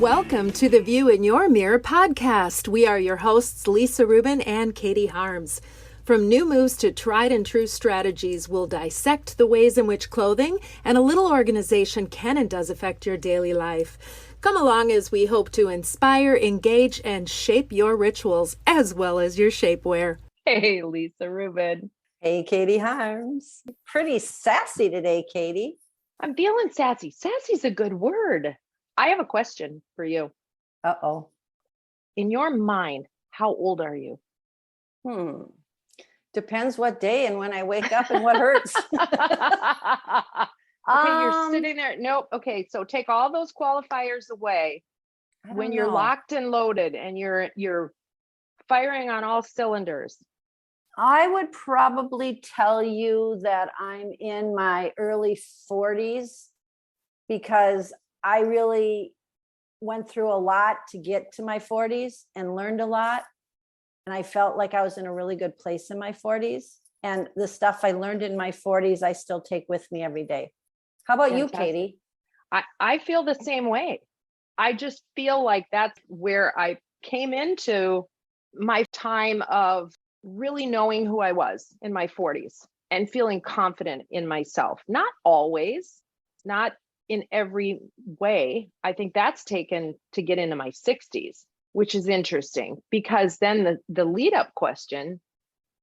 Welcome to the View in Your Mirror podcast. We are your hosts, Lisa Rubin and Katie Harms. From new moves to tried and true strategies, we'll dissect the ways in which clothing and a little organization can and does affect your daily life. Come along as we hope to inspire, engage, and shape your rituals as well as your shapewear. Hey, Lisa Rubin. Hey, Katie Harms. Pretty sassy today, Katie. I'm feeling sassy. Sassy's a good word. I have a question for you. Uh-oh. In your mind, how old are you? Depends what day and when I wake up and what hurts. Okay, you're sitting there. Nope. Okay, so take all those qualifiers away. When you're locked and loaded and you're firing on all cylinders. I would probably tell you that I'm in my early 40s because I really went through a lot to get to my 40s and learned a lot. And I felt like I was in a really good place in my 40s. And the stuff I learned in my 40s, I still take with me every day. How about you, Katie? I feel the same way. I just feel like that's where I came into my time of really knowing who I was in my 40s and feeling confident in myself. Not always, not in every way. I think that's taken to get into my 60s, which is interesting because then the lead up question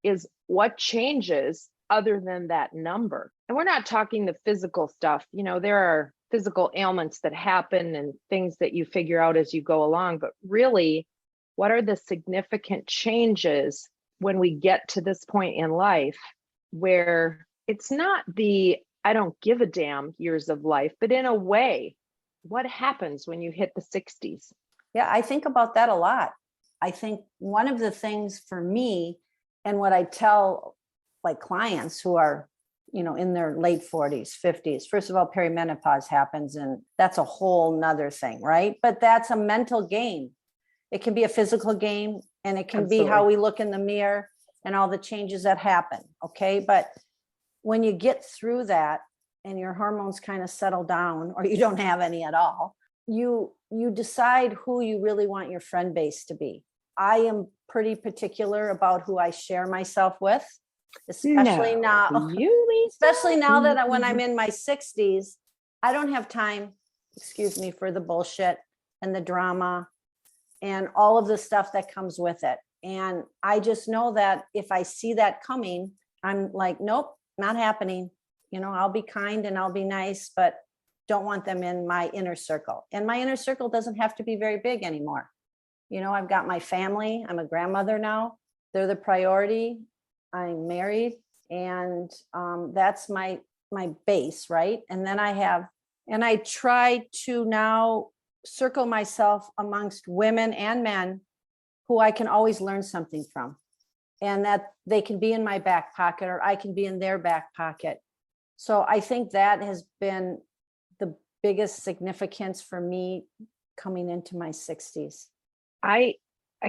is what changes other than that number? And we're not talking the physical stuff. You know, there are physical ailments that happen and things that you figure out as you go along, but really, what are the significant changes when we get to this point in life where it's not the I don't give a damn years of life, but in a way, what happens when you hit the 60s? Yeah, I think about that a lot. I think one of the things for me and what I tell like clients who are, you know, in their late 40s, 50s, first of all, perimenopause happens and that's a whole nother thing, right? But that's a mental game. It can be a physical game and it can be how we look in the mirror and all the changes that happen. Okay. But when you get through that and your hormones kind of settle down or you don't have any at all, you decide who you really want your friend base to be. I am pretty particular about who I share myself with, especially now that when I'm in my 60s, I don't have time, excuse me, for the bullshit and the drama and all of the stuff that comes with it. And I just know that if I see that coming, I'm like, nope, not happening. You know, I'll be kind and I'll be nice, but don't want them in my inner circle. And my inner circle doesn't have to be very big anymore. You know, I've got my family. I'm a grandmother now. They're the priority. I'm married and that's my base, right? And then I try to now circle myself amongst women and men who I can always learn something from and that they can be in my back pocket or I can be in their back pocket. So I think that has been the biggest significance for me coming into my 60s. I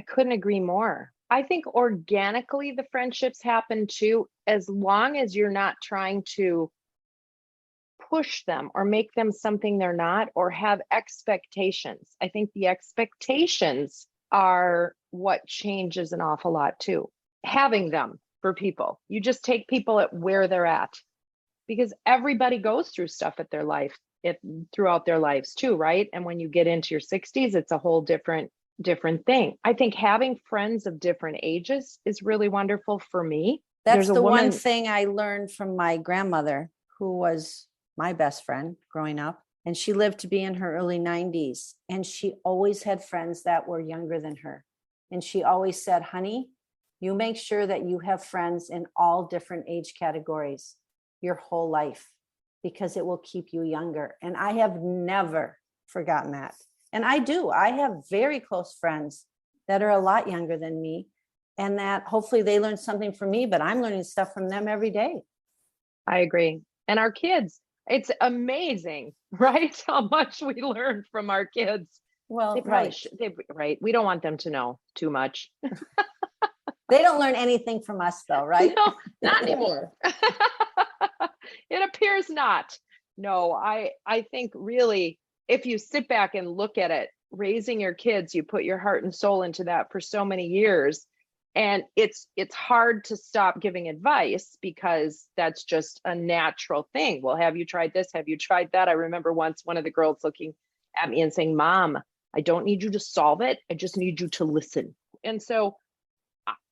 couldn't agree more. I think organically the friendships happen too, as long as you're not trying to push them or make them something they're not or have expectations. I think the expectations are what changes an awful lot too. Having them for people. You just take people at where they're at because everybody goes through stuff at their life, throughout their lives too, right? And when you get into your 60s, it's a whole different thing. I think having friends of different ages is really wonderful for me. That's the one thing I learned from my grandmother, who was my best friend growing up. And she lived to be in her early 90s. And she always had friends that were younger than her. And she always said, honey, you make sure that you have friends in all different age categories your whole life, because it will keep you younger. And I have never forgotten that. And I have very close friends that are a lot younger than me and that hopefully they learn something from me, but I'm learning stuff from them every day. I agree. And our kids, it's amazing, right? How much we learn from our kids. Well, right. We don't want them to know too much. They don't learn anything from us though, right? No, not anymore. It appears not. No, I think really, if you sit back and look at it, raising your kids, you put your heart and soul into that for so many years. And it's hard to stop giving advice because that's just a natural thing. Well, have you tried this? Have you tried that? I remember once one of the girls looking at me and saying, Mom, I don't need you to solve it. I just need you to listen. And so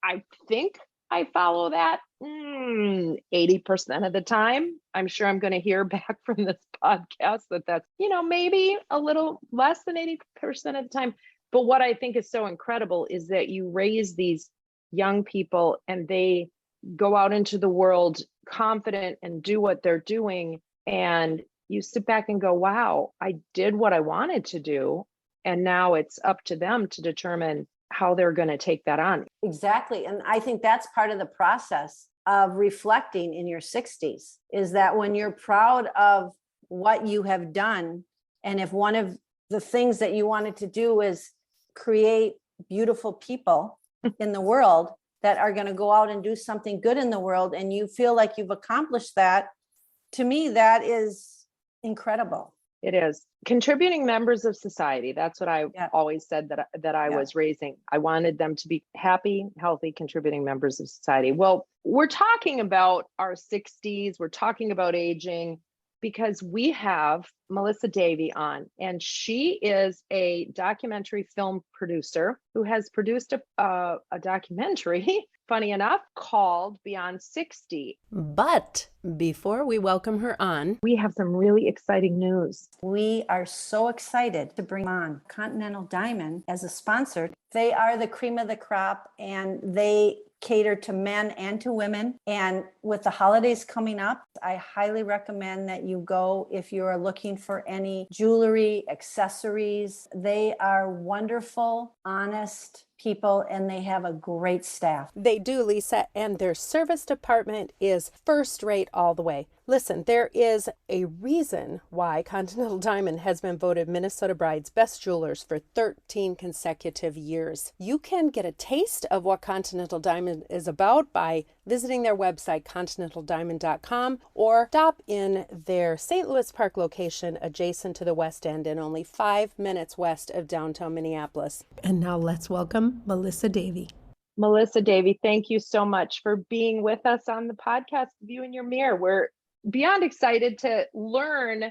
I think I follow that 80% of the time. I'm sure I'm going to hear back from this podcast that that's, maybe a little less than 80% of the time. But what I think is so incredible is that you raise these young people and they go out into the world confident and do what they're doing. And you sit back and go, wow, I did what I wanted to do. And now it's up to them to determine how they're going to take that on. Exactly. And I think that's part of the process of reflecting in your 60s, is that when you're proud of what you have done, and if one of the things that you wanted to do is create beautiful people in the world that are going to go out and do something good in the world, and you feel like you've accomplished that, to me, that is incredible. It is. Contributing members of society. That's what I always said that I was raising. I wanted them to be happy, healthy, contributing members of society. Well, we're talking about our 60s. We're talking about aging because we have Melissa Davey on, and she is a documentary film producer who has produced a documentary, funny enough, called Beyond 60. But before we welcome her on, we have some really exciting news. We are so excited to bring on Continental Diamond as a sponsor. They are the cream of the crop, and they cater to men and to women. And with the holidays coming up, I highly recommend that you go if you are looking for any jewelry, accessories. They are wonderful, honest people, and they have a great staff. They do, Lisa, and their service department is first rate all the way. Listen, there is a reason why Continental Diamond has been voted Minnesota Bride's best jewelers for 13 consecutive years. You can get a taste of what Continental Diamond is about by visiting their website, continentaldiamond.com, or stop in their St. Louis Park location adjacent to the West End and only 5 minutes west of downtown Minneapolis. And now let's welcome Melissa Davey. Melissa Davey, thank you so much for being with us on the podcast, View in Your Mirror. We're beyond excited to learn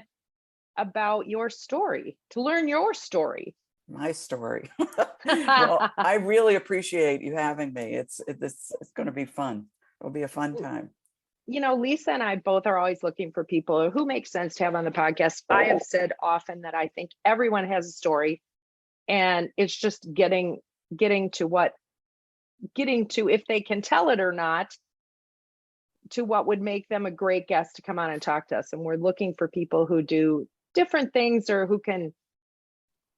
about your story, My story. Well, I really appreciate you having me. It's going to be fun. It'll be a fun time. Lisa and I both are always looking for people who make sense to have on the podcast. I have said often that I think everyone has a story, and it's just getting to if they can tell it or not, to what would make them a great guest to come on and talk to us. And we're looking for people who do different things, or who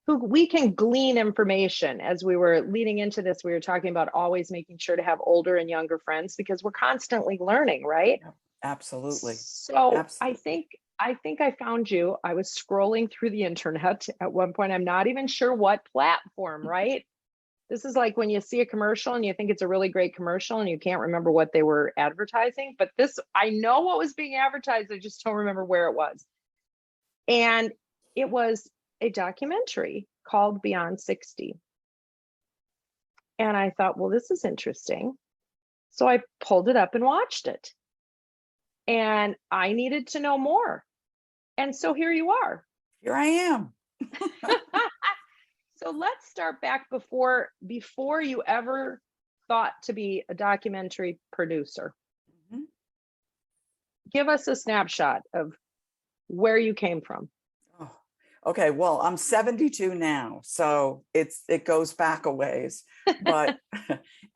we can glean information. As we were leading into this, we were talking about always making sure to have older and younger friends because we're constantly learning, right? Absolutely. So Absolutely. I think I found you. I was scrolling through the internet at one point. I'm not even sure what platform, right? This is like when you see a commercial and you think it's a really great commercial and you can't remember what they were advertising. But this, I know what was being advertised. I just don't remember where it was. And it was a documentary called Beyond 60. And I thought, well, this is interesting. So I pulled it up and watched it. And I needed to know more. And so here you are. Here I am. So let's start back before you ever thought to be a documentary producer. Mm-hmm. Give us a snapshot of where you came from. Oh, okay. Well, I'm 72 now, so it goes back a ways. But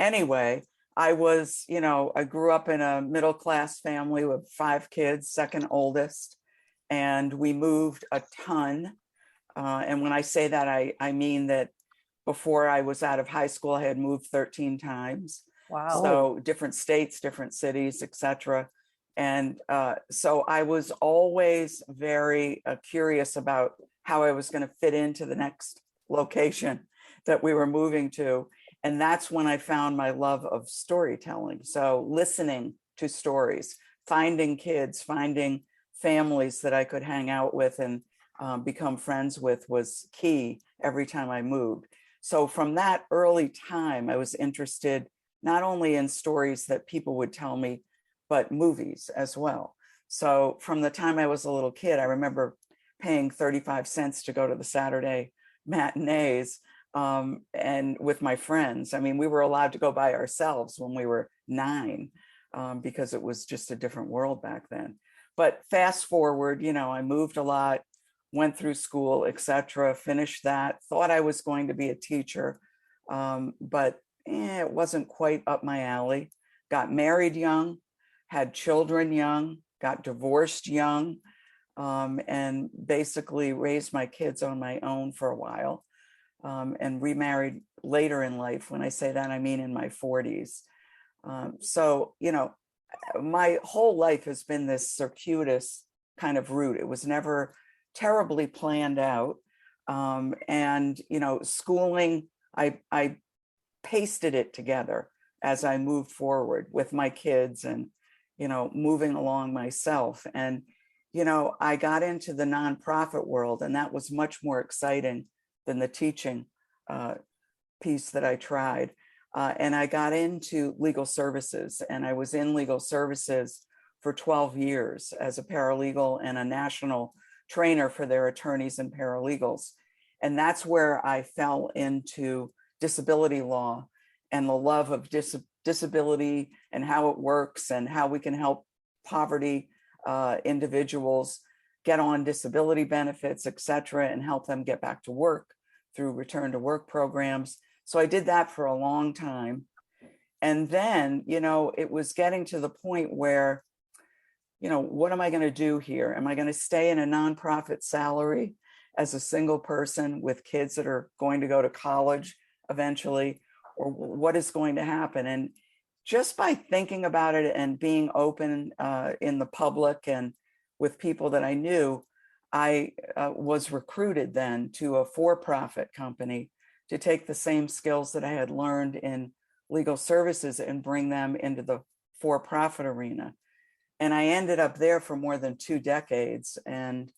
anyway, I grew up in a middle-class family with 5 kids, second oldest, and we moved a ton. And when I say that, I mean that before I was out of high school, I had moved 13 times. Wow. So different states, different cities, etc. And so I was always very curious about how I was going to fit into the next location that we were moving to. And that's when I found my love of storytelling. So listening to stories, finding kids, finding families that I could hang out with and become friends with was key every time I moved. So from that early time, I was interested not only in stories that people would tell me, but movies as well. So from the time I was a little kid, I remember paying 35 cents to go to the Saturday matinees and with my friends. I mean, we were allowed to go by ourselves when we were 9 because it was just a different world back then. But fast forward, I moved a lot, went through school, etc., finished that, thought I was going to be a teacher, but it wasn't quite up my alley. Got married young, had children young, got divorced young, and basically raised my kids on my own for a while, and remarried later in life. When I say that, I mean in my 40s. So, my whole life has been this circuitous kind of route. It was never terribly planned out. And, schooling, I pasted it together as I moved forward with my kids and, moving along myself. And, I got into the nonprofit world, and that was much more exciting than the teaching piece that I tried. And I got into legal services, and I was in legal services for 12 years as a paralegal and a national trainer for their attorneys and paralegals. And that's where I fell into disability law and the love of disability and how it works and how we can help poverty individuals get on disability benefits, et cetera, and help them get back to work through return to work programs. So I did that for a long time. And then, it was getting to the point where, what am I going to do here? Am I going to stay in a nonprofit salary as a single person with kids that are going to go to college eventually? Or what is going to happen? And just by thinking about it and being open in the public and with people that I knew, I was recruited then to a for-profit company to take the same skills that I had learned in legal services and bring them into the for-profit arena. And I ended up there for more than 2 decades. And,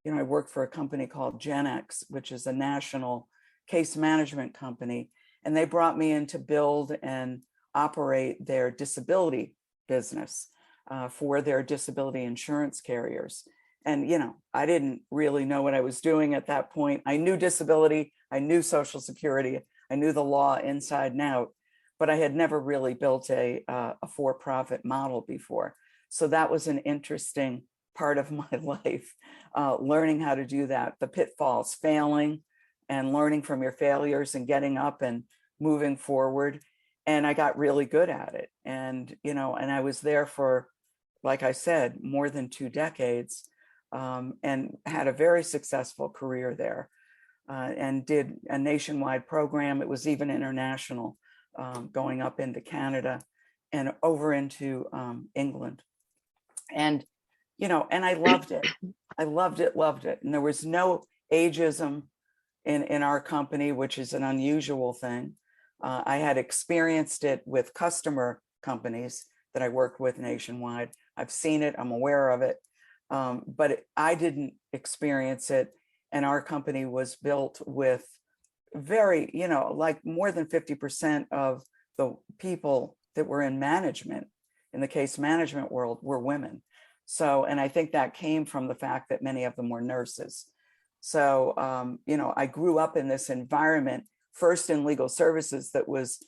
I worked for a company called Gen X, which is a national case management company. And they brought me in to build and operate their disability business for their disability insurance carriers. And, I didn't really know what I was doing at that point. I knew disability, I knew Social Security, I knew the law inside and out, but I had never really built a for-profit model before. So that was an interesting part of my life, learning how to do that, the pitfalls, failing and learning from your failures and getting up and moving forward. And I got really good at it. And, and I was there for, like I said, more than 2 decades. And had a very successful career there, and did a nationwide program. It was even international, going up into Canada and over into England. And, and I loved it. I loved it. And there was no ageism in our company, which is an unusual thing. I had experienced it with customer companies that I worked with nationwide. I've seen it, I'm aware of it. But I didn't experience it. And our company was built with very, like more than 50% of the people that were in management, in the case management world, were women. So, and I think that came from the fact that many of them were nurses. So, I grew up in this environment, first in legal services that was,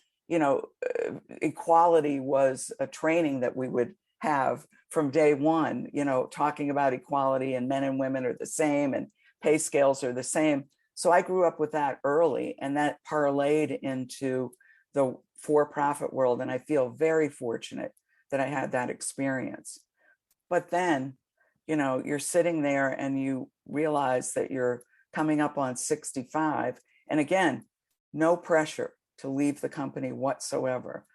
equality was a training that we would have from day one, talking about equality and men and women are the same and pay scales are the same. So I grew up with that early, and that parlayed into the for-profit world. And I feel very fortunate that I had that experience. But then, you're sitting there and you realize that you're coming up on 65. And again, no pressure to leave the company whatsoever.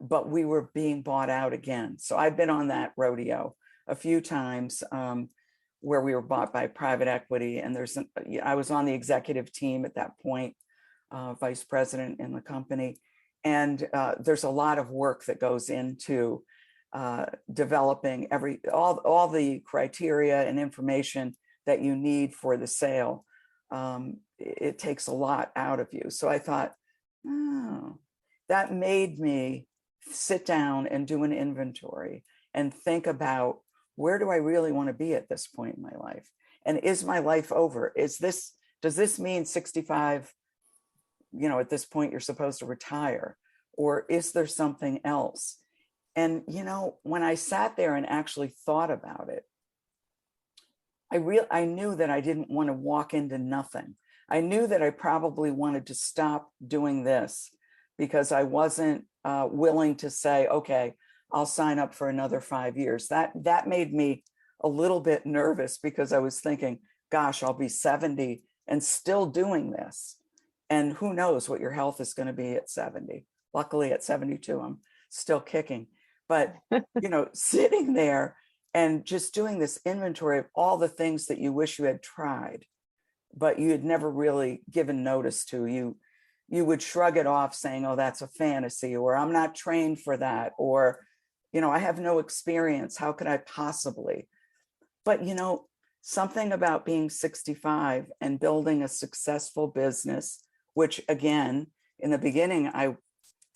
But we were being bought out again. So I've been on that rodeo a few times, where we were bought by private equity. And I was on the executive team at that point, vice president in the company. And there's a lot of work that goes into developing all the criteria and information that you need for the sale, it takes a lot out of you. So I thought, oh, that made me sit down and do an inventory and think about, where do I really want to be at this point in my life? And is my life over? Does this mean 65, at this point you're supposed to retire? Or is there something else? And, when I sat there and actually thought about it, I knew that I didn't want to walk into nothing. I knew that I probably wanted to stop doing this because I wasn't willing to say, okay, I'll sign up for another 5 years. That made me a little bit nervous, because I was thinking, gosh, I'll be 70 and still doing this. And who knows what your health is going to be at 70. Luckily at 72, I'm still kicking. But, sitting there and just doing this inventory of all the things that you wish you had tried, but you had never really given notice to. You would shrug it off saying, oh, that's a fantasy, or I'm not trained for that, or, I have no experience. How could I possibly? But, something about being 65 and building a successful business, which again, in the beginning, I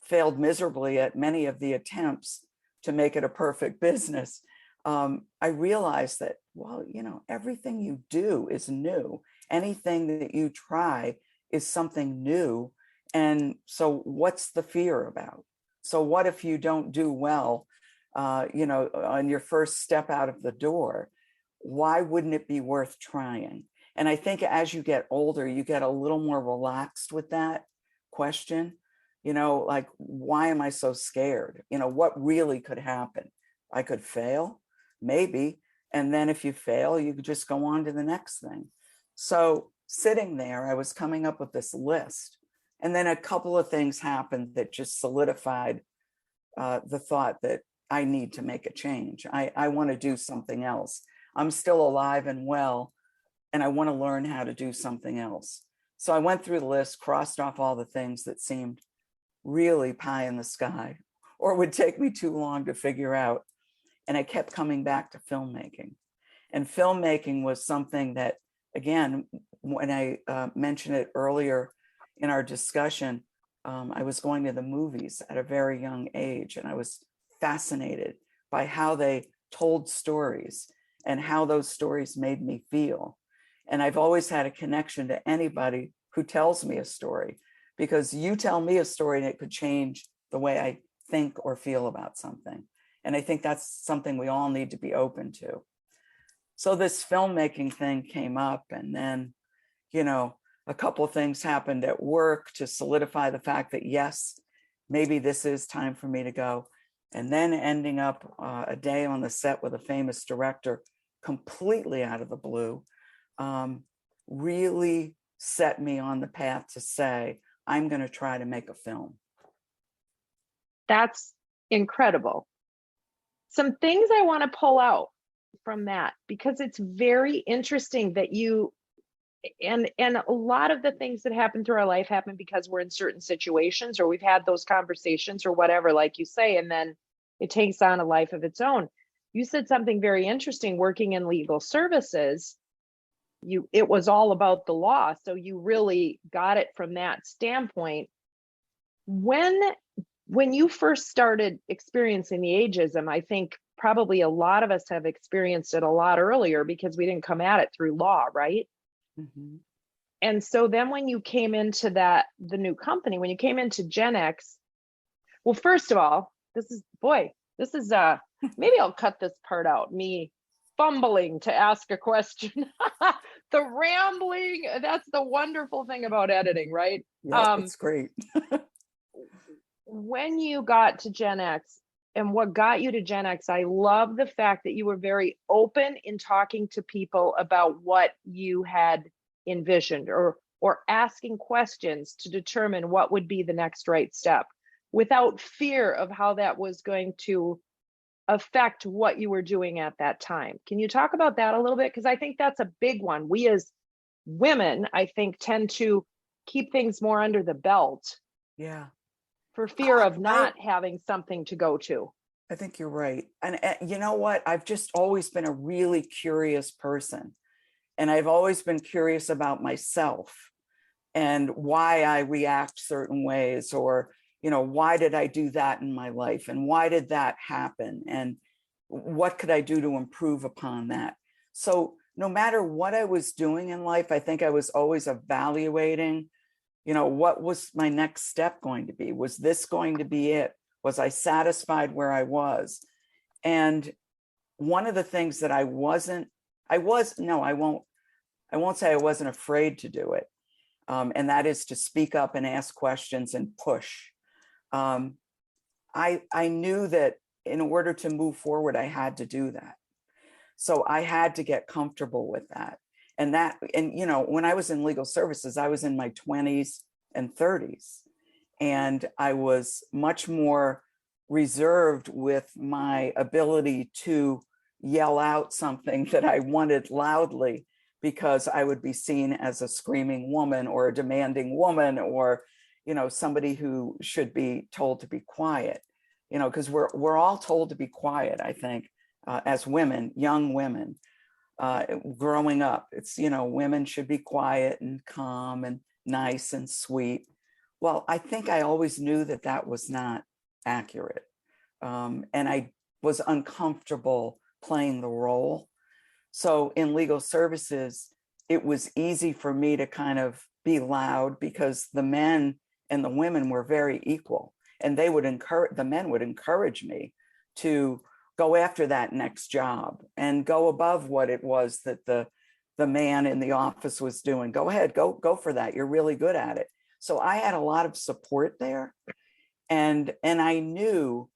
failed miserably at many of the attempts to make it a perfect business. I realized that, well, everything you do is new. Anything that you try is something new. And so what's the fear about? So what if you don't do well, on your first step out of the door? Why wouldn't it be worth trying? And I think as you get older, you get a little more relaxed with that question, like, why am I so scared? What really could happen? I could fail, maybe. And then if you fail, you could just go on to the next thing. So sitting there, I was coming up with this list. And then a couple of things happened that just solidified the thought that I need to make a change. I want to do something else. I'm still alive and well, and I want to learn how to do something else. So I went through the list, crossed off all the things that seemed really pie in the sky, or would take me too long to figure out. And I kept coming back to filmmaking. And filmmaking was something that, again, when I mentioned it earlier in our discussion, I was going to the movies at a very young age, and I was fascinated by how they told stories and how those stories made me feel. And I've always had a connection to anybody who tells me a story, because you tell me a story and it could change the way I think or feel about something. And I think that's something we all need to be open to. So this filmmaking thing came up, and then, a couple of things happened at work to solidify the fact that, yes, maybe this is time for me to go. And then ending up a day on the set with a famous director, completely out of the blue, really set me on the path to say, I'm going to try to make a film. That's incredible. Some things I want to pull out from that, because it's very interesting that you, and a lot of the things that happen through our life happen because we're in certain situations, or we've had those conversations or whatever, like you say, and then it takes on a life of its own. You said something very interesting, working in legal services. It was all about the law. So you really got it from that standpoint. When you first started experiencing the ageism, I think probably a lot of us have experienced it a lot earlier because we didn't come at it through law, right? Mm-hmm. And so then when you came into the new company, when you came into Gen X, well, first of all, this is maybe I'll cut this part out, me fumbling to ask a question. The rambling, that's the wonderful thing about editing, right? Yeah, it's great. When you got to Gen X, and what got you to Gen X, I love the fact that you were very open in talking to people about what you had envisioned, or asking questions to determine what would be the next right step, without fear of how that was going to affect what you were doing at that time. Can you talk about that a little bit? Because I think that's a big one. We as women, I think, tend to keep things more under the belt. Yeah. For fear of not having something to go to. I think you're right. And you know what? I've just always been a really curious person. And I've always been curious about myself and why I react certain ways, or, why did I do that in my life? And why did that happen? And what could I do to improve upon that? So no matter what I was doing in life, I think I was always evaluating, what was my next step going to be? Was this going to be it? Was I satisfied where I was? And one of the things that I won't say I wasn't afraid to do it. And that is to speak up and ask questions and push. I knew that in order to move forward, I had to do that. So I had to get comfortable with that. And when I was in legal services, I was in my 20s and 30s. And I was much more reserved with my ability to yell out something that I wanted loudly, because I would be seen as a screaming woman or a demanding woman, or, somebody who should be told to be quiet, because we're all told to be quiet, I think, as women, young women, growing up. It's, women should be quiet and calm and nice and sweet. Well, I think I always knew that that was not accurate. And I was uncomfortable playing the role. So in legal services, it was easy for me to kind of be loud, because the men and the women were very equal, and the men would encourage me to go after that next job and go above what it was that the man in the office was doing. Go ahead, go for that. You're really good at it. So I had a lot of support there. And I knew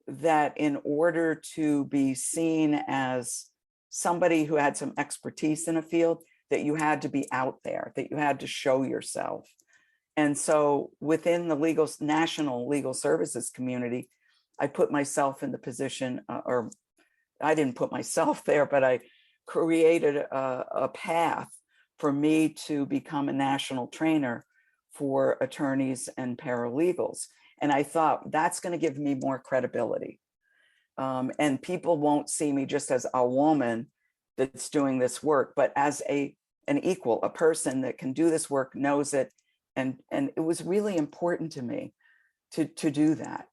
that in order to be seen as somebody who had some expertise in a field, that you had to be out there, that you had to show yourself. And so within the national legal services community, I put myself in the position, or I didn't put myself there, but I created a path for me to become a national trainer for attorneys and paralegals. And I thought, that's going to give me more credibility. And people won't see me just as a woman that's doing this work, but as an equal, a person that can do this work, knows it. And it was really important to me to do that.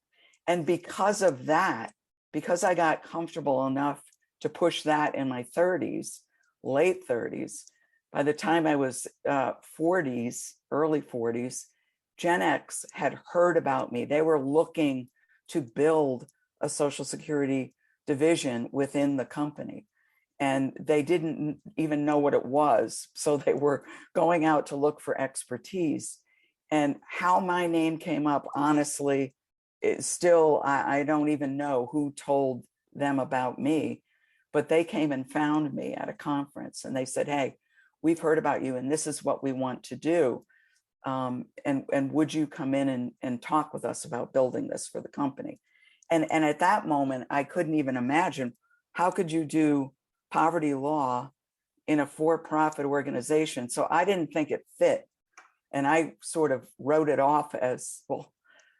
And because of that, because I got comfortable enough to push that in my 30s, late 30s, by the time I was 40s, early 40s, Gen X had heard about me. They were looking to build a Social Security division within the company. And they didn't even know what it was. So they were going out to look for expertise. And how my name came up, honestly, is still, I don't even know who told them about me, but they came and found me at a conference and they said, hey, we've heard about you and this is what we want to do. And would you come in and talk with us about building this for the company? And at that moment, I couldn't even imagine, how could you do poverty law in a for-profit organization? So I didn't think it fit. And I sort of wrote it off as, well,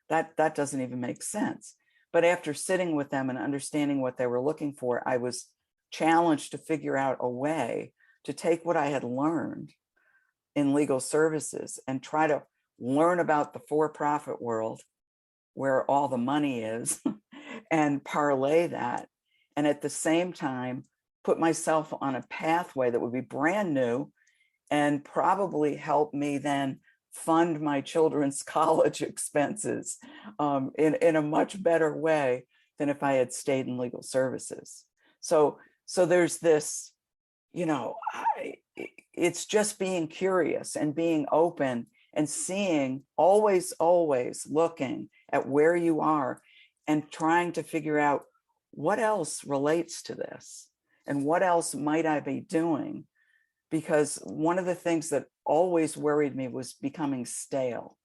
that doesn't even make sense. But after sitting with them and understanding what they were looking for, I was challenged to figure out a way to take what I had learned in legal services and try to learn about the for-profit world where all the money is and parlay that. And at the same time, put myself on a pathway that would be brand new and probably help me then fund my children's college expenses in a much better way than if I had stayed in legal services. So there's this, it's just being curious and being open and seeing, always looking at where you are and trying to figure out what else relates to this and what else might I be doing. Because one of the things that always worried me was becoming stale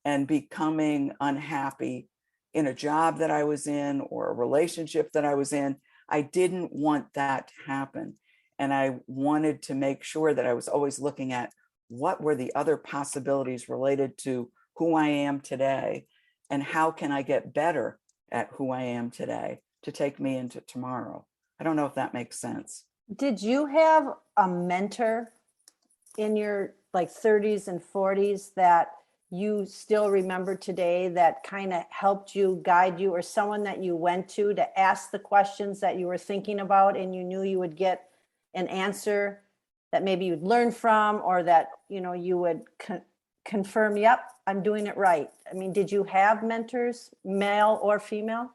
and becoming unhappy in a job that I was in or a relationship that I was in. I didn't want that to happen. And I wanted to make sure that I was always looking at what were the other possibilities related to who I am today and how can I get better at who I am today to take me into tomorrow. I don't know if that makes sense. Did you have a mentor in your like 30s and 40s that you still remember today that kind of helped you, guide you, or someone that you went to ask the questions that you were thinking about and you knew you would get an answer that maybe you'd learn from, or that, you know, you would confirm, yep, I'm doing it right? I mean, did you have mentors, male or female?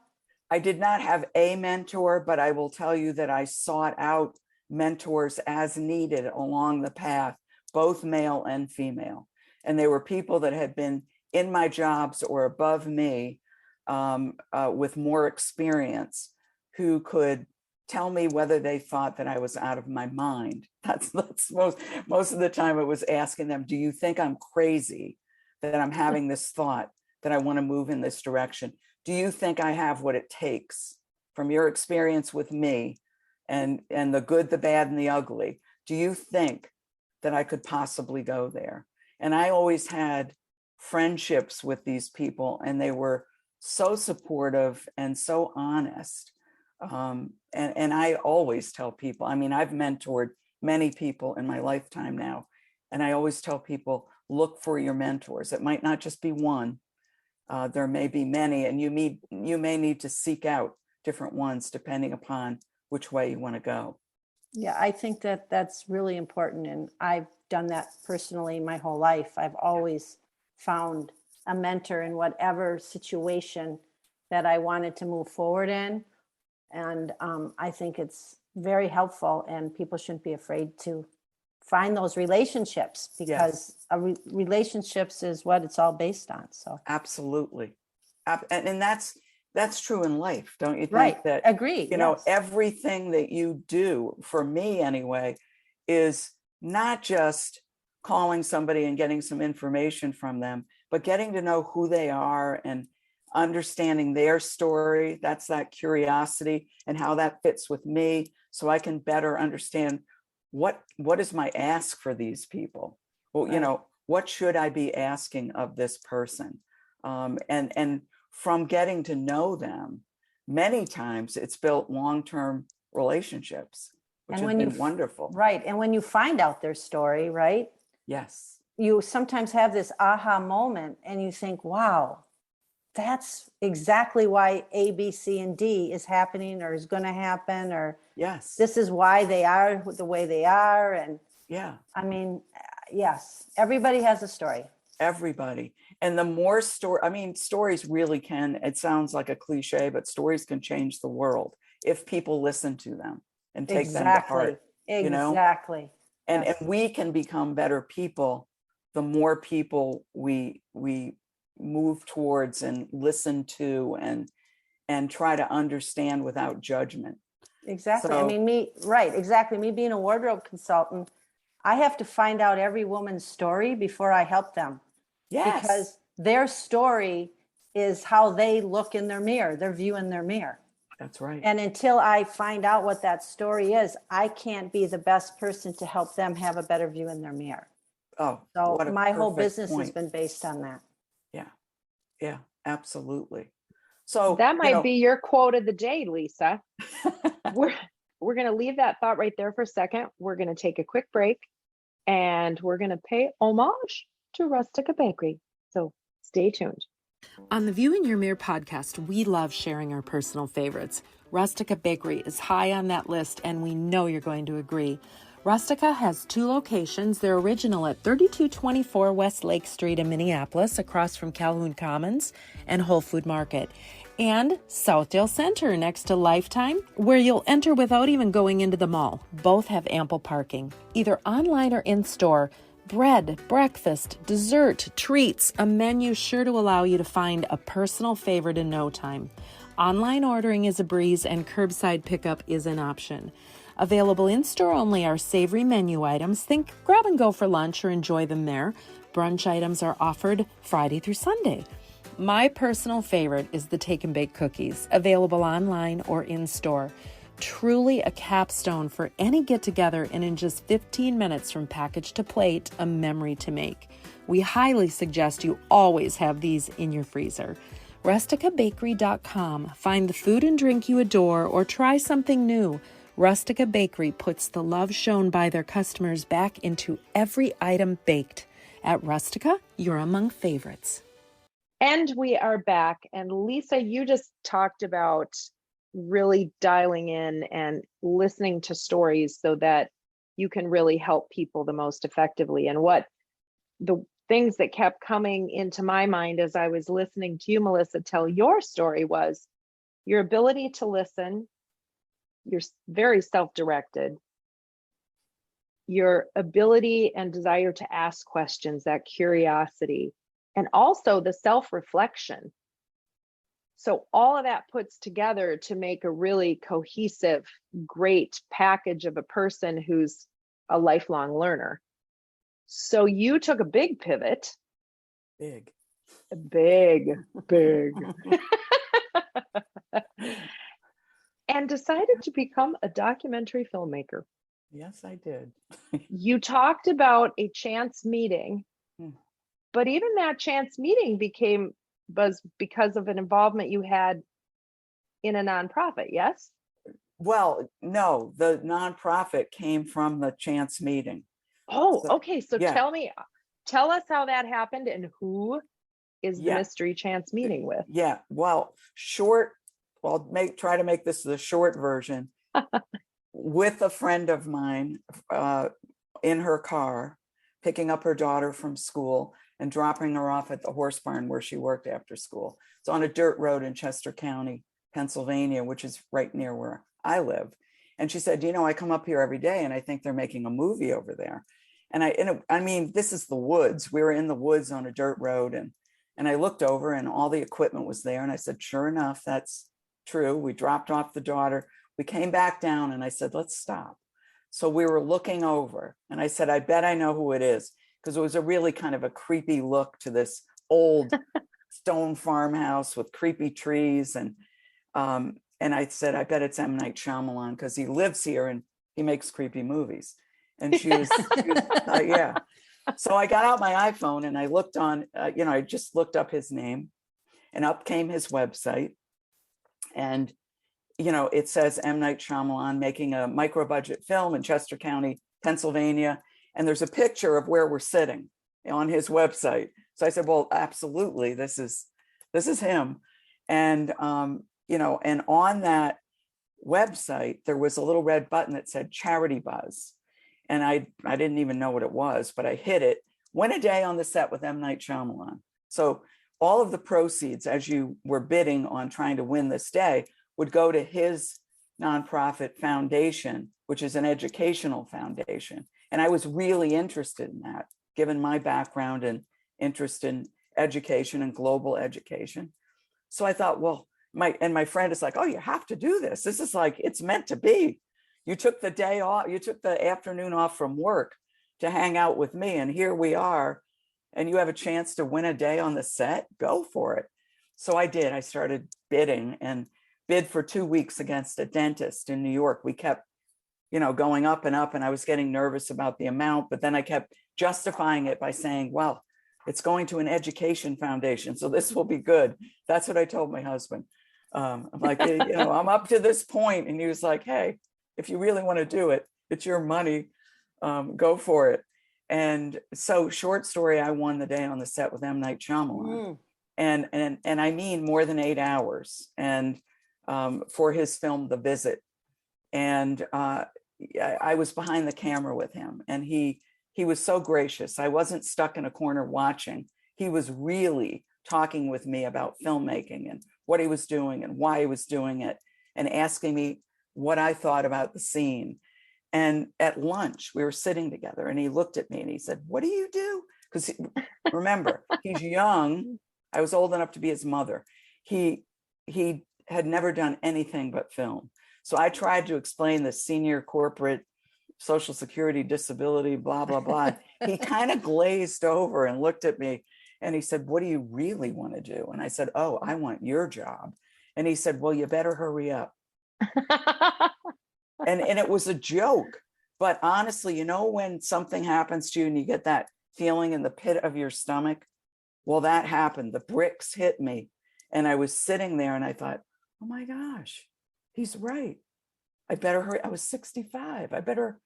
I did not have a mentor, but I will tell you that I sought out mentors as needed along the path, both male and female. And they were people that had been in my jobs or above me with more experience, who could tell me whether they thought that I was out of my mind. That's most of the time it was asking them, do you think I'm crazy that I'm having this thought that I want to move in this direction? Do you think I have what it takes from your experience with me and the good, the bad, and the ugly? Do you think that I could possibly go there? And I always had friendships with these people, and they were so supportive and so honest. And I always tell people, I mean, I've mentored many people in my lifetime now, and I always tell people, look for your mentors. It might not just be one. There may be many, and you may need to seek out different ones depending upon which way you want to go. Yeah, I think that that's really important. And I've done that personally my whole life. I've always found a mentor in whatever situation that I wanted to move forward in. And I think it's very helpful, and people shouldn't be afraid to find those relationships, because relationships is what it's all based on. So absolutely. And that's true in life, don't you think? Right. That agree. You know, everything that you do, for me anyway, is not just calling somebody and getting some information from them, but getting to know who they are and understanding their story. That's that curiosity and how that fits with me, so I can better understand what is my ask for these people. Well, Right. you know, what should I be asking of this person? And from getting to know them, many times it's built long-term relationships, which has been wonderful. Right. And when you find out their story, right? Yes. You sometimes have this aha moment and you think, wow, that's exactly why A, B, C, and D is happening or is going to happen, or yes, this is why they are the way they are. And yeah, I mean, yes, everybody has a story. Everybody. And the more stories really can, it sounds like a cliche, but stories can change the world if people listen to them and take them to heart. Exactly. You know? And Yes. and we can become better people the more people we move towards and listen to and try to understand without judgment. Exactly. I So, mean, exactly. Me being a wardrobe consultant, I have to find out every woman's story before I help them. yes, Because their story is how they look in their mirror, their view in their mirror. that's right. And until I find out what that story is, I can't be the best person to help them have a better view in their mirror. Oh, So what a my whole perfect business point. has been based on that. Yeah, absolutely. So That might be your quote of the day, Lisa. We're going to leave that thought right there for a second. We're going to take a quick break, and we're going to pay homage to Rustica Bakery. So stay tuned. On the View in Your Mirror podcast, we love sharing our personal favorites. Rustica Bakery is high on that list, and we know you're going to agree. Rustica has 2 locations. They're original at 3224 West Lake Street in Minneapolis, across from Calhoun Commons and Whole Food Market, and Southdale Center next to Lifetime, where you'll enter without even going into the mall. Both have ample parking, either online or in-store. Bread, breakfast, dessert, treats, a menu sure to allow you to find a personal favorite in no time. Online ordering is a breeze, and curbside pickup is an option. Available in-store only are savory menu items. Think grab and go for lunch or enjoy them there. Brunch items are offered Friday through Sunday. My personal favorite is the Take and Bake cookies, available online or in-store. Truly a capstone for any get-together, and in just 15 minutes from package to plate, a memory to make. We highly suggest you always have these in your freezer. rusticabakery.com. Find the food and drink you adore, or try something new. Rustica Bakery puts the love shown by their customers back into every item baked. At Rustica, you're among favorites. And we are back. And Lisa, you just talked about really dialing in and listening to stories so that you can really help people the most effectively. And what the things that kept coming into my mind as I was listening to you, Melissa, tell your story was your ability to listen. You're very self-directed. Your ability and desire to ask questions, that curiosity, and also the self-reflection. So all of that puts together to make a really cohesive, great package of a person who's a lifelong learner. So you took a big pivot. Big. Big. And decided to become a documentary filmmaker. Yes, I did. You talked about a chance meeting, but even that chance meeting was because of an involvement you had in a nonprofit, yes? Well, no, the nonprofit came from the chance meeting. Oh, okay. So yeah. tell us how that happened and who is the mystery chance meeting with? Yeah, well, I'll try to make this the short version. With a friend of mine in her car, picking up her daughter from school and dropping her off at the horse barn where she worked after school. It's on a dirt road in Chester County, Pennsylvania, which is right near where I live. And she said, I come up here every day and I think they're making a movie over there. And I mean, this is the woods. We were in the woods on a dirt road, and I looked over and all the equipment was there. And I said, sure enough, that's true. We dropped off the daughter. We came back down and I said, let's stop. So we were looking over and I said, I bet I know who it is, because it was a really kind of a creepy look to this old stone farmhouse with creepy trees. And I said, I bet it's M. Night Shyamalan because he lives here and he makes creepy movies. And she was yeah. So I got out my iPhone and I looked on, I just looked up his name and up came his website. And, it says M. Night Shyamalan making a micro budget film in Chester County, Pennsylvania. And there's a picture of where we're sitting on his website. So I said, well, absolutely, this is him. And, and on that website, there was a little red button that said Charity Buzz. And I didn't even know what it was, but I hit it. Went a day on the set with M. Night Shyamalan. So all of the proceeds, as you were bidding on trying to win this day, would go to his nonprofit foundation, which is an educational foundation. And I was really interested in that, given my background and interest in education and global education. So I thought, well, my friend is like, oh, you have to do this. This is like, it's meant to be. You took the day off, you took the afternoon off from work to hang out with me. And here we are. And you have a chance to win a day on the set, go for it. So I did. I started bidding and bid for 2 weeks against a dentist in New York. We kept, going up and up, and I was getting nervous about the amount, but then I kept justifying it by saying, well, it's going to an education foundation, so this will be good. That's what I told my husband. I'm like, I'm up to this point. And he was like, hey, if you really want to do it, it's your money, go for it. And so, short story, I won the day on the set with M. Night Shyamalan. And I mean more than 8 hours, and for his film, The Visit. And I was behind the camera with him, and he was so gracious. I wasn't stuck in a corner watching. He was really talking with me about filmmaking and what he was doing and why he was doing it, and asking me what I thought about the scene. And at lunch, we were sitting together, and he looked at me and he said, what do you do? Because remember, he's young. I was old enough to be his mother. He had never done anything but film. So I tried to explain the senior corporate Social Security disability, blah, blah, blah. He kind of glazed over and looked at me and he said, what do you really want to do? And I said, oh, I want your job. And he said, well, you better hurry up. And it was a joke. But honestly, when something happens to you and you get that feeling in the pit of your stomach, well, that happened. The bricks hit me. And I was sitting there and I thought, oh my gosh, he's right. I better hurry. I was 65. I better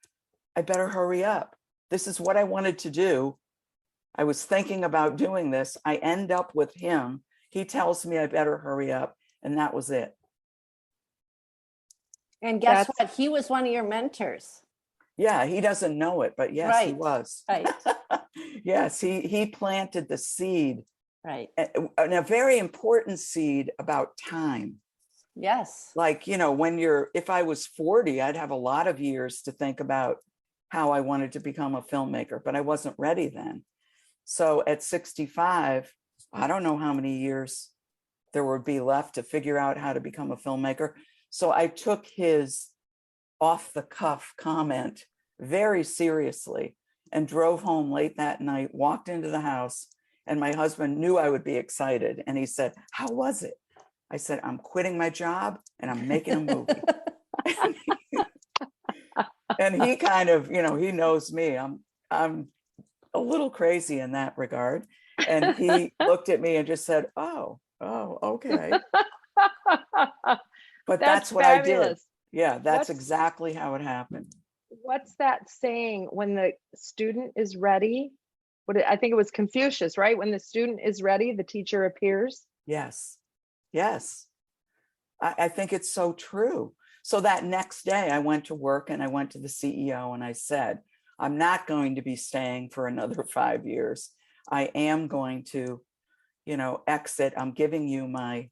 hurry up. This is what I wanted to do. I was thinking about doing this. I end up with him. He tells me I better hurry up. And that was it. And guess That's- what? He was one of your mentors. Yeah, he doesn't know it, but yes, he Right. was. Right. Yes, he planted the seed, Right. and a very important seed about time. Yes. Like, if I was 40, I'd have a lot of years to think about how I wanted to become a filmmaker, but I wasn't ready then. So at 65, I don't know how many years there would be left to figure out how to become a filmmaker. So I took his off the cuff comment very seriously and drove home late that night, walked into the house, and my husband knew I would be excited. And he said, "How was it?" I said, "I'm quitting my job and I'm making a movie." And he kind of, he knows me. I'm a little crazy in that regard. And he looked at me and just said, oh, okay. But that's what fabulous. I did. Yeah, that's What's- exactly how it happened. What's that saying? When the student is ready, I think it was Confucius, right? When the student is ready, the teacher appears. Yes. Yes. I think it's so true. So that next day I went to work and I went to the CEO and I said, I'm not going to be staying for another 5 years. I am going to, exit. I'm giving you my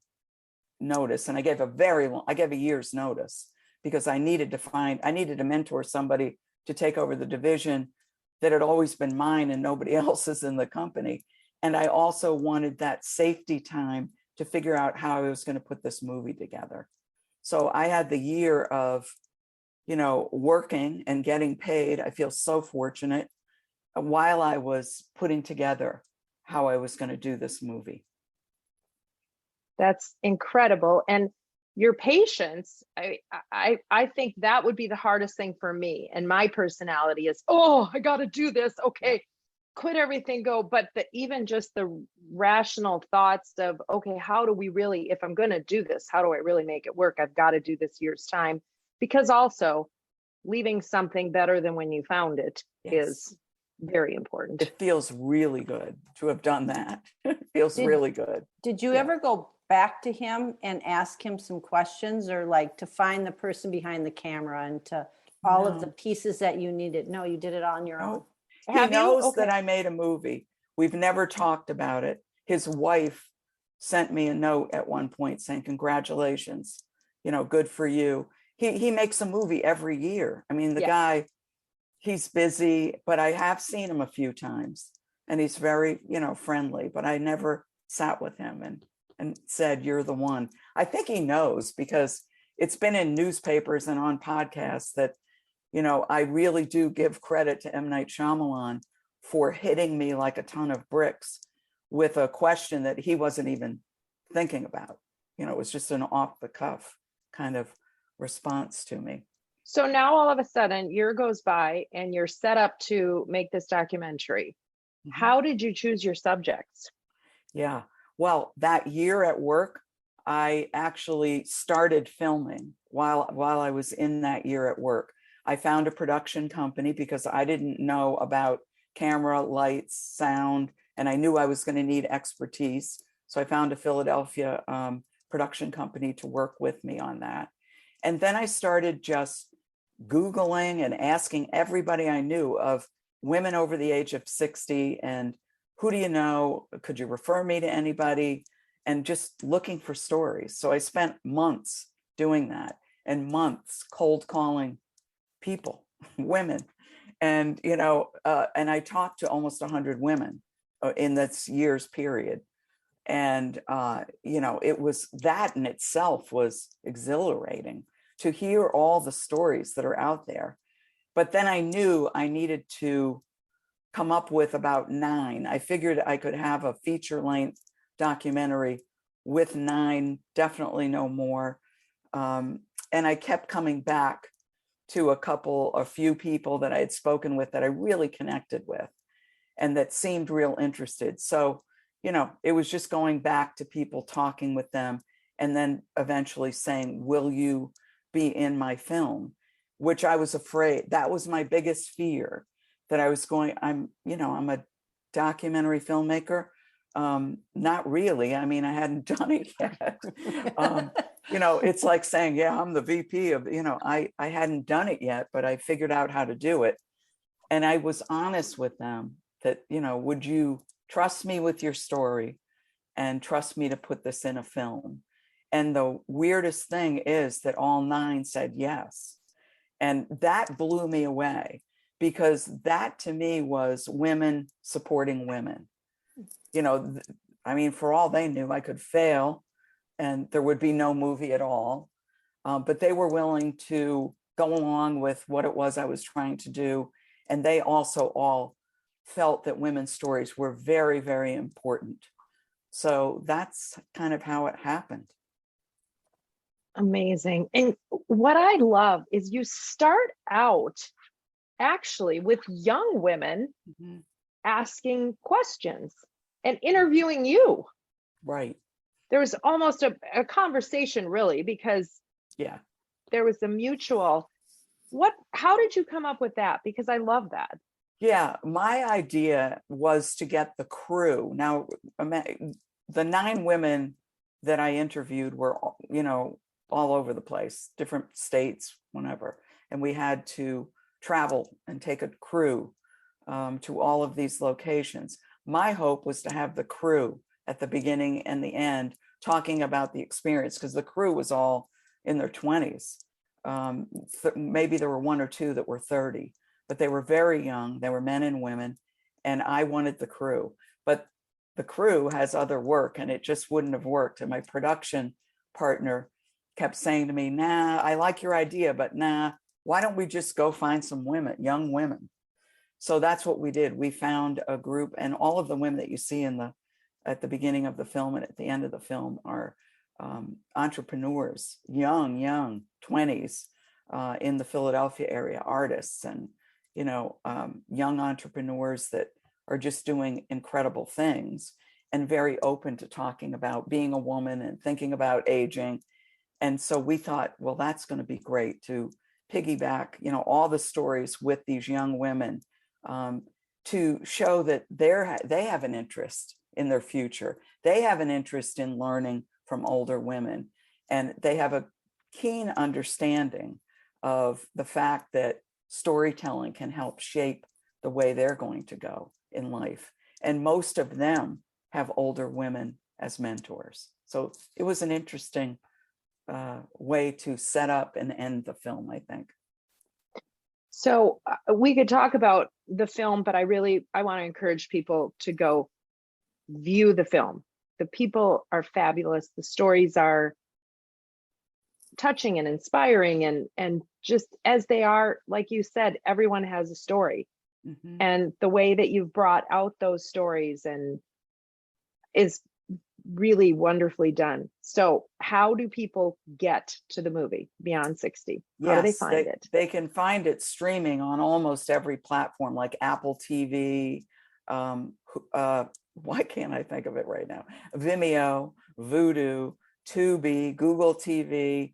notice. And I gave a year's notice because I needed to mentor somebody to take over the division that had always been mine and nobody else's in the company. And I also wanted that safety time to figure out how I was going to put this movie together. So I had the year of, working and getting paid. I feel so fortunate while I was putting together how I was going to do this movie. That's incredible. And your patience, I think that would be the hardest thing for me. And my personality is, oh, I got to do this. Okay, quit everything, go. But even just the rational thoughts of, okay, how do we really, if I'm going to do this, how do I really make it work? I've got to do this year's time. Because also leaving something better than when you found it is very important. It feels really good to have done that. It feels really good. Did you ever go back to him and ask him some questions, or like to find the person behind the camera and to all of the pieces that you needed? No, you did it all on your own. He knows that I made a movie. We've never talked about it. His wife sent me a note at one point saying, congratulations, good for you. He makes a movie every year. I mean, the guy, he's busy, but I have seen him a few times and he's very, friendly, but I never sat with him and said, you're the one. I think he knows because it's been in newspapers and on podcasts that, I really do give credit to M. Night Shyamalan for hitting me like a ton of bricks with a question that he wasn't even thinking about. It was just an off the cuff kind of response to me. So now all of a sudden, year goes by and you're set up to make this documentary. Mm-hmm. How did you choose your subjects? Yeah, well, that year at work, I actually started filming while I was in that year at work. I found a production company because I didn't know about camera, lights, sound, and I knew I was going to need expertise. So I found a Philadelphia production company to work with me on that. And then I started just Googling and asking everybody I knew of women over the age of 60 and who do you know? Could you refer me to anybody? And just looking for stories. So I spent months doing that and months cold calling people, women. And, and I talked to almost 100 women in this year's period. And, it was that in itself was exhilarating to hear all the stories that are out there. But then I knew I needed to come up with about 9. I figured I could have a feature-length documentary with 9, definitely no more. And I kept coming back to a few people that I had spoken with that I really connected with and that seemed real interested. So, it was just going back to people, talking with them, and then eventually saying, will you be in my film, which I was afraid, that was my biggest fear, that I'm a documentary filmmaker. Not really. I mean, I hadn't done it yet. It's like saying, yeah, I'm the VP of, I hadn't done it yet, but I figured out how to do it. And I was honest with them that, would you trust me with your story and trust me to put this in a film? And the weirdest thing is that all 9 said yes. And that blew me away, because that to me was women supporting women. I mean, for all they knew, I could fail and there would be no movie at all. But they were willing to go along with what it was I was trying to do. And they also all felt that women's stories were very, very important. So that's kind of how it happened. Amazing. And what I love is you start out actually with young women asking questions and interviewing you. Right. There was almost a conversation, really, because there was a mutual. How did you come up with that? Because I love that. Yeah, my idea was to get the crew. Now, the 9 women that I interviewed were, all over the place, different states, whenever. And we had to travel and take a crew to all of these locations. My hope was to have the crew at the beginning and the end talking about the experience, because the crew was all in their 20s. Maybe there were 1 or 2 that were 30, but they were very young. They were men and women, and I wanted the crew. But the crew has other work, and it just wouldn't have worked. And my production partner kept saying to me, nah, I like your idea, but nah, why don't we just go find some women, young women? So that's what we did. We found a group, and all of the women that you see at the beginning of the film and at the end of the film are entrepreneurs, young 20s in the Philadelphia area, artists and, young entrepreneurs that are just doing incredible things and very open to talking about being a woman and thinking about aging. And so we thought, well, that's going to be great to piggyback, all the stories with these young women to show that they have an interest in their future. They have an interest in learning from older women, and they have a keen understanding of the fact that storytelling can help shape the way they're going to go in life. And most of them have older women as mentors. So it was an interesting way to set up and end the film, I think. So we could talk about the film, but I want to encourage people to go view the film. The people are fabulous. The stories are touching and inspiring, and just as they are, like you said, everyone has a story. And the way that you've brought out those stories and is really wonderfully done. So how do people get to the movie Beyond 60? How do they find it? They can find it streaming on almost every platform, like Apple TV. Why can't I think of it right now? Vimeo, Vudu, Tubi, Google TV.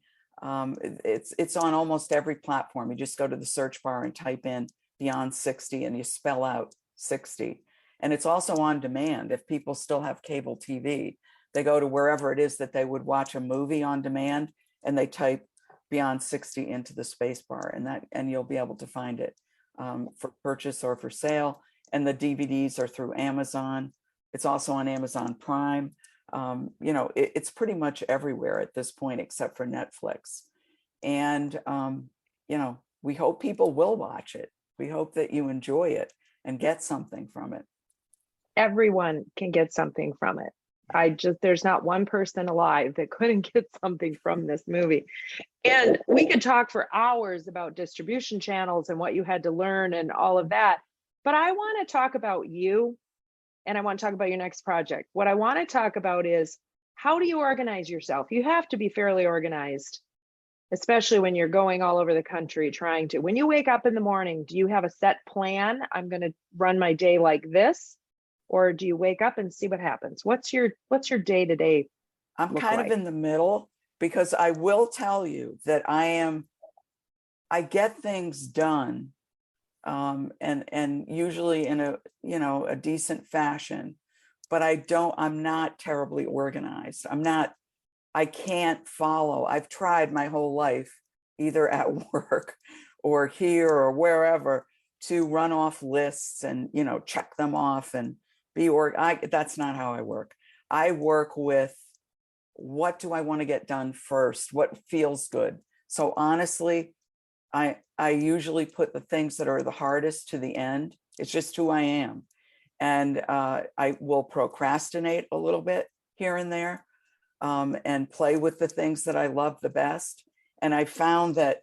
It's on almost every platform. You just go to the search bar and type in Beyond 60 and you spell out 60. And it's also on demand. If people still have cable TV, they go to wherever it is that they would watch a movie on demand and they type Beyond 60 into the space bar, and you'll be able to find it for purchase or for sale. And the DVDs are through Amazon. It's also on Amazon Prime. It's pretty much everywhere at this point, except for Netflix. And, we hope people will watch it. We hope that you enjoy it and get something from it. Everyone can get something from it. There's not one person alive that couldn't get something from this movie. And we could talk for hours about distribution channels and what you had to learn and all of that. But I want to talk about you, and I want to talk about your next project. What I want to talk about is, how do you organize yourself? You have to be fairly organized, especially when you're going all over the country when you wake up in the morning, do you have a set plan? I'm going to run my day like this, or do you wake up and see what happens? What's your day-to-day? I'm kind of in the middle. because I will tell you that I get things done, and usually in a decent fashion, but I'm not terribly organized. I can't follow. I've tried my whole life, either at work or here or wherever, to run off lists and, check them off and that's not how I work. I work with, what do I want to get done first? What feels good? So honestly, I usually put the things that are the hardest to the end. It's just who I am. And I will procrastinate a little bit here and there, and play with the things that I love the best. And I found that,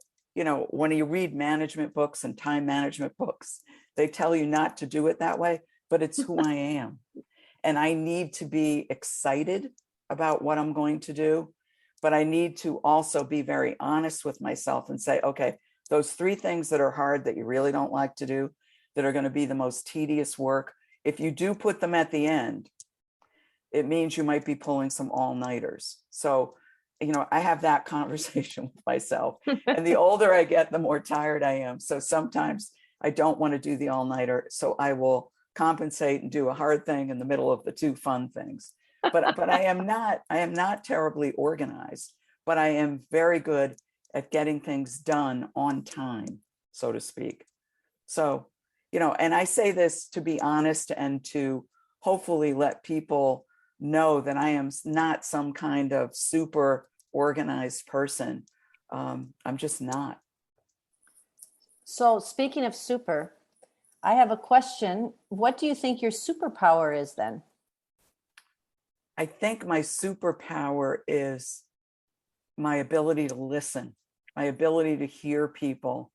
when you read management books and time management books, they tell you not to do it that way, but it's who I am. And I need to be excited about what I'm going to do, but I need to also be very honest with myself and say, okay, those 3 things that are hard, that you really don't like to do, that are going to be the most tedious work, if you do put them at the end, it means you might be pulling some all-nighters. So, I have that conversation with myself. And the older I get, the more tired I am. So sometimes I don't want to do the all-nighter. So I will compensate and do a hard thing in the middle of the 2 fun things. But I am not terribly organized, but I am very good at getting things done on time, so to speak. So, and I say this to be honest and to hopefully let people know that I am not some kind of super organized person. I'm just not. So speaking of super, I have a question. What do you think your superpower is then? I think my superpower is my ability to listen, my ability to hear people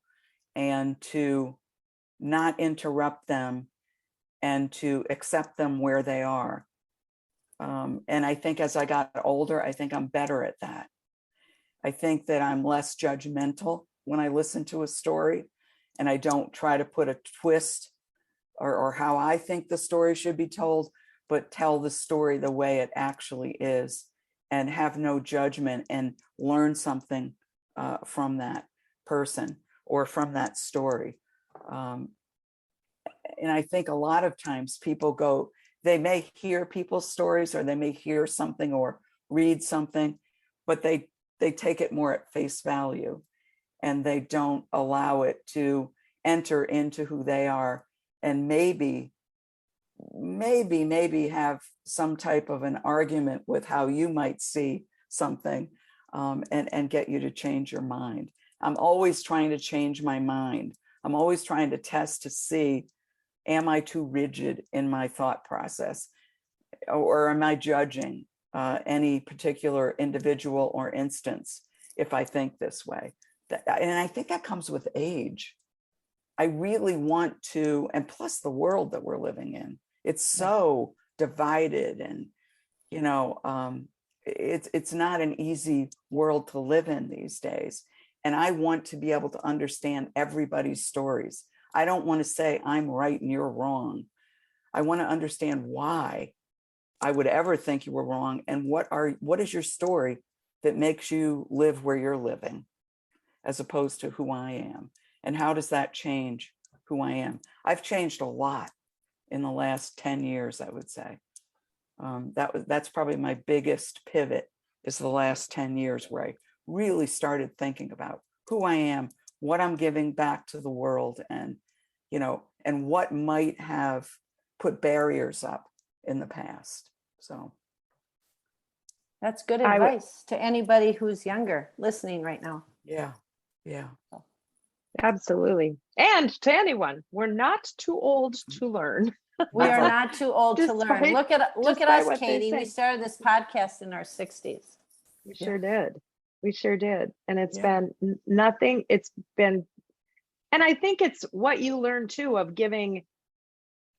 and to not interrupt them and to accept them where they are. And I think as I got older, I think I'm better at that. I think that I'm less judgmental when I listen to a story, and I don't try to put a twist or how I think the story should be told, but tell the story the way it actually is and have no judgment and learn something from that person or from that story. And I think a lot of times people they may hear people's stories or they may hear something or read something, but they take it more at face value and they don't allow it to enter into who they are and maybe have some type of an argument with how you might see something, and get you to change your mind. I'm always trying to change my mind. I'm always trying to test to see, am I too rigid in my thought process? Or am I judging any particular individual or instance if I think this way? And I think that comes with age. I really want to, and plus the world that we're living in, it's so divided and, it's not an easy world to live in these days. And I want to be able to understand everybody's stories. I don't want to say I'm right and you're wrong. I want to understand why I would ever think you were wrong. And what is your story that makes you live where you're living as opposed to who I am? And how does that change who I am? I've changed a lot in the last 10 years, I would say. That's probably my biggest pivot, is the last 10 years where I really started thinking about who I am, what I'm giving back to the world, and and what might have put barriers up in the past. So that's good advice to anybody who's younger listening right now. Yeah. Absolutely. And to anyone, we're not too old to learn. We are not too old to learn. Look at us, Katie. We started this podcast in our 60s. We sure did. And it's been nothing. It's been, and I think it's what you learn too of being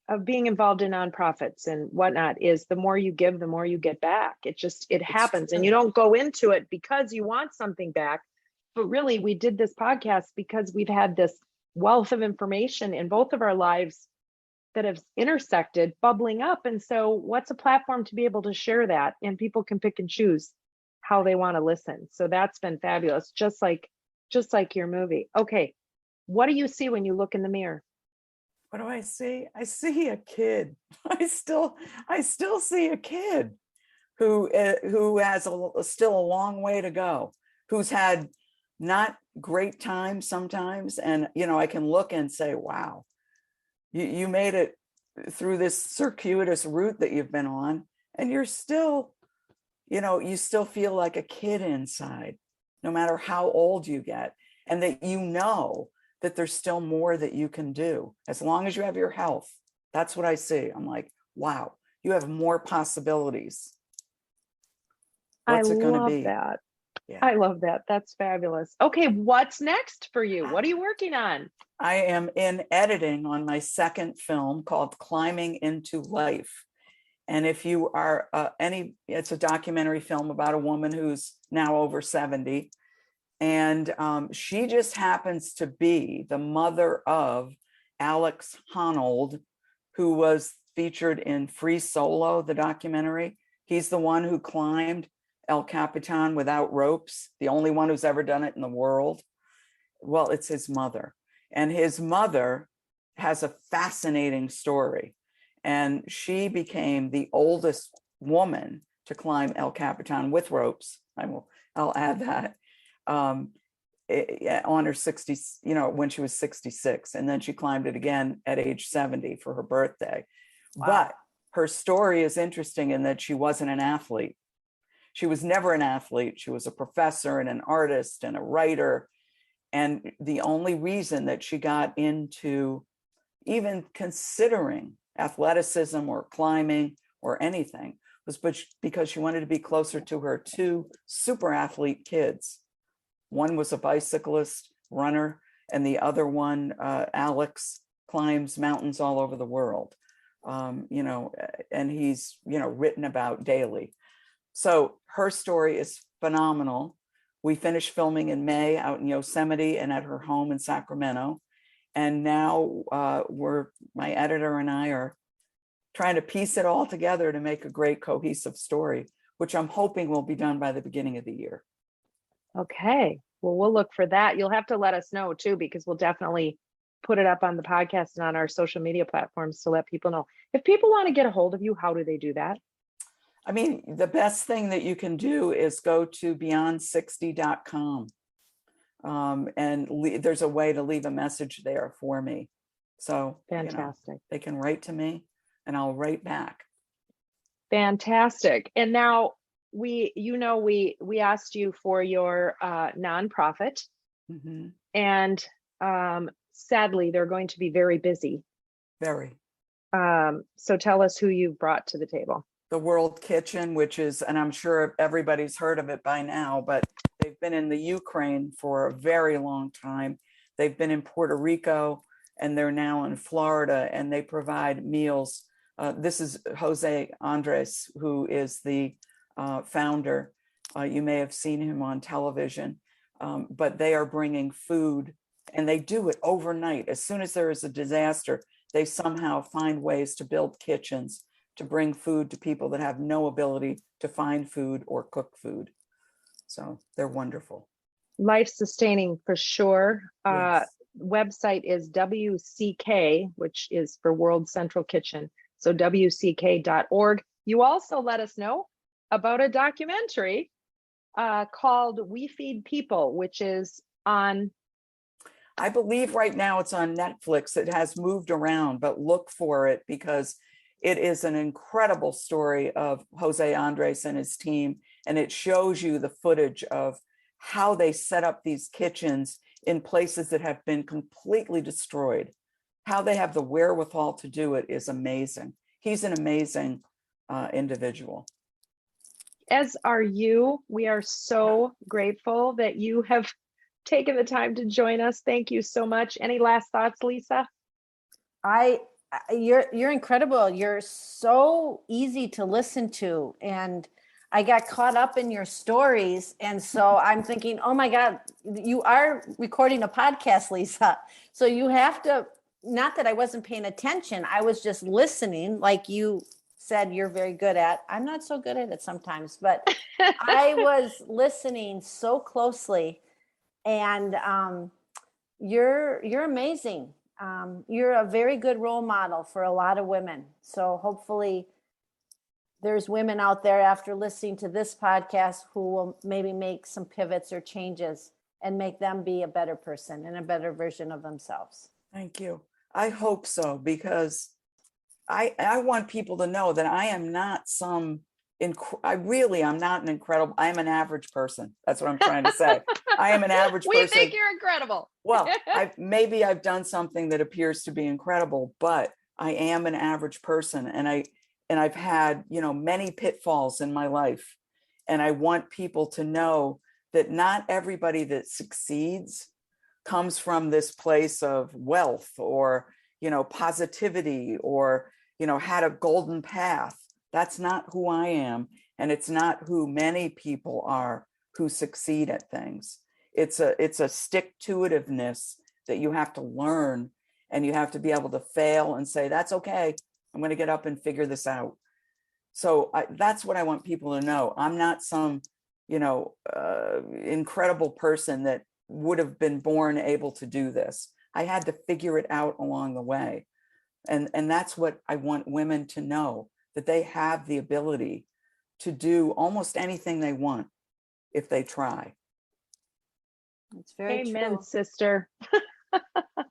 involved in nonprofits and whatnot, is the more you give, the more you get back. It happens. And you don't go into it because you want something back. But really, we did this podcast because we've had this wealth of information in both of our lives that have intersected, bubbling up. And so what's a platform to be able to share that? And people can pick and choose how they want to listen. So that's been fabulous. Just like your movie. Okay. What do you see when you look in the mirror? What do I see? I see a kid. I still see a kid who has still a long way to go, who's had not great times sometimes. And, I can look and say, wow, you made it through this circuitous route that you've been on, and you're still, you still feel like a kid inside, no matter how old you get, and that that there's still more that you can do as long as you have your health. That's what I see. I'm like, wow, you have more possibilities. What's it going to be? That. Yeah. I love that. That's fabulous. Okay, what's next for you? What are you working on? I am in editing on my second film called Climbing into Life. And if you are it's a documentary film about a woman who's now over 70. And she just happens to be the mother of Alex Honnold, who was featured in Free Solo, the documentary. He's the one who climbed El Capitan without ropes, the only one who's ever done it in the world. Well, it's his mother. And his mother has a fascinating story. And she became the oldest woman to climb El Capitan with ropes. I'll add that. On her 60s, when she was 66, and then she climbed it again at age 70 for her birthday. Wow. But her story is interesting in that she wasn't an athlete. She was never an athlete. She was a professor and an artist and a writer. And the only reason that she got into even considering athleticism or climbing or anything was because she wanted to be closer to her two super athlete kids. One was a bicyclist runner, and the other one, Alex, climbs mountains all over the world, and he's, written about daily. So her story is phenomenal. We finished filming in May out in Yosemite and at her home in Sacramento. And now my editor and I are trying to piece it all together to make a great cohesive story, which I'm hoping will be done by the beginning of the year. Okay. Well, we'll look for that. You'll have to let us know too, because we'll definitely put it up on the podcast and on our social media platforms to let people know. If people want to get a hold of you, how do they do that? I mean, the best thing that you can do is go to beyond60.com. And there's a way to leave a message there for me. So fantastic. They can write to me and I'll write back. Fantastic. And now we asked you for your nonprofit, mm-hmm. and sadly they're going to be very busy. Very. So tell us who you've brought to the table. The World Kitchen, which is, and I'm sure everybody's heard of it by now, but they've been in the Ukraine for a very long time. They've been in Puerto Rico and they're now in Florida, and they provide meals. This is Jose Andres, who is the founder. You may have seen him on television, but they are bringing food, and they do it overnight. As soon as there is a disaster, they somehow find ways to build kitchens to bring food to people that have no ability to find food or cook food. So they're wonderful. Life sustaining for sure. Yes. Website is WCK, which is for World Central Kitchen. So WCK.org. You also let us know about a documentary called We Feed People, which is on, I believe right now it's on Netflix. It has moved around, but look for it because it is an incredible story of Jose Andres and his team. And it shows you the footage of how they set up these kitchens in places that have been completely destroyed. How they have the wherewithal to do it is amazing. He's an amazing individual. As are you. We are so grateful that you have taken the time to join us. Thank you so much. Any last thoughts, Lisa? You're incredible. You're so easy to listen to, and I got caught up in your stories, and so I'm thinking, oh my God, you are recording a podcast, Lisa. So you have to. Not that I wasn't paying attention, I was just listening, like you said you're very good at. I'm not so good at it sometimes, but I was listening so closely, and you're amazing. You're a very good role model for a lot of women. So hopefully there's women out there after listening to this podcast who will maybe make some pivots or changes and make them be a better person and a better version of themselves. Thank you. I hope so, because I want people to know that I am not I'm not an incredible, I am an average person. That's what I'm trying to say. I am an average person. We think you're incredible. Well, maybe I've done something that appears to be incredible, but I am an average person, and I've had, many pitfalls in my life. And I want people to know that not everybody that succeeds comes from this place of wealth or, positivity or, had a golden path. That's not who I am. And it's not who many people are who succeed at things. It's a stick-to-itiveness that you have to learn, and you have to be able to fail and say, that's okay. I'm going to get up and figure this out. So that's what I want people to know. I'm not some, incredible person that would have been born able to do this. I had to figure it out along the way. And that's what I want women to know, that they have the ability to do almost anything they want if they try. It's very Amen, true. sister.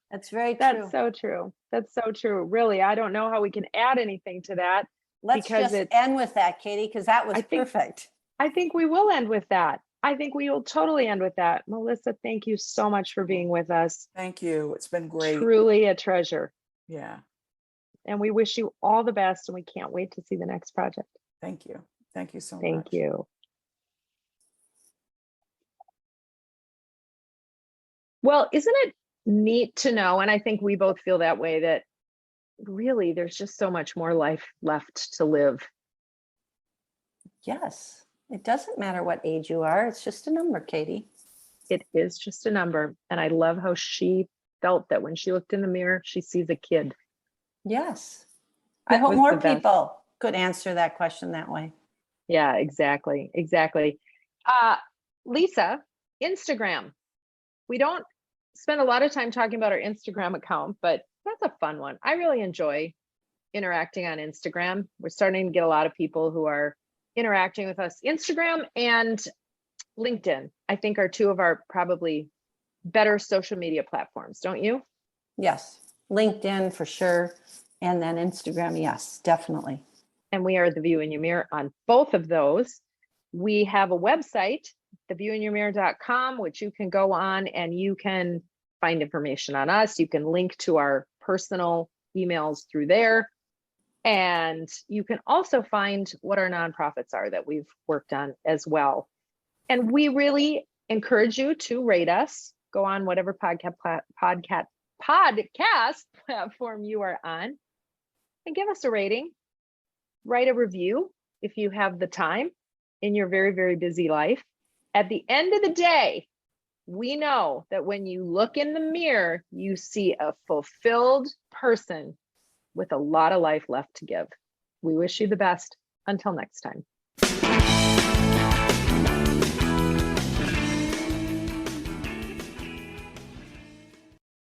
That's very true. That's so true. That's so true. Really, I don't know how we can add anything to that. Let's just end with that, Katie, because that was perfect. I think we will end with that. I think we will totally end with that. Melissa, thank you so much for being with us. Thank you. It's been great. Truly a treasure. Yeah. And we wish you all the best, and we can't wait to see the next project. Thank you. Thank you so much. Thank you. Well, isn't it neat to know, and I think we both feel that way, that really there's just so much more life left to live. Yes. It doesn't matter what age you are. It's just a number, Katie. It is just a number. And I love how she felt that when she looked in the mirror, she sees a kid. Yes. I hope more people could answer that question that way. Yeah, exactly. Exactly. Lisa, Instagram. We don't spend a lot of time talking about our Instagram account, but that's a fun one. I really enjoy interacting on Instagram. We're starting to get a lot of people who are interacting with us. Instagram and LinkedIn, I think, are two of our probably better social media platforms, don't you? Yes. LinkedIn for sure. And then Instagram. Yes, definitely. And we are The View in Your Mirror on both of those. We have a website, theviewinyourmirror.com, which you can go on and you can find information on us. You can link to our personal emails through there. And you can also find what our nonprofits are that we've worked on as well. And we really encourage you to rate us. Go on whatever podcast platform you are on and give us a rating. Write a review if you have the time in your very, very busy life. At the end of the day, we know that when you look in the mirror, you see a fulfilled person with a lot of life left to give. We wish you the best. Until next time.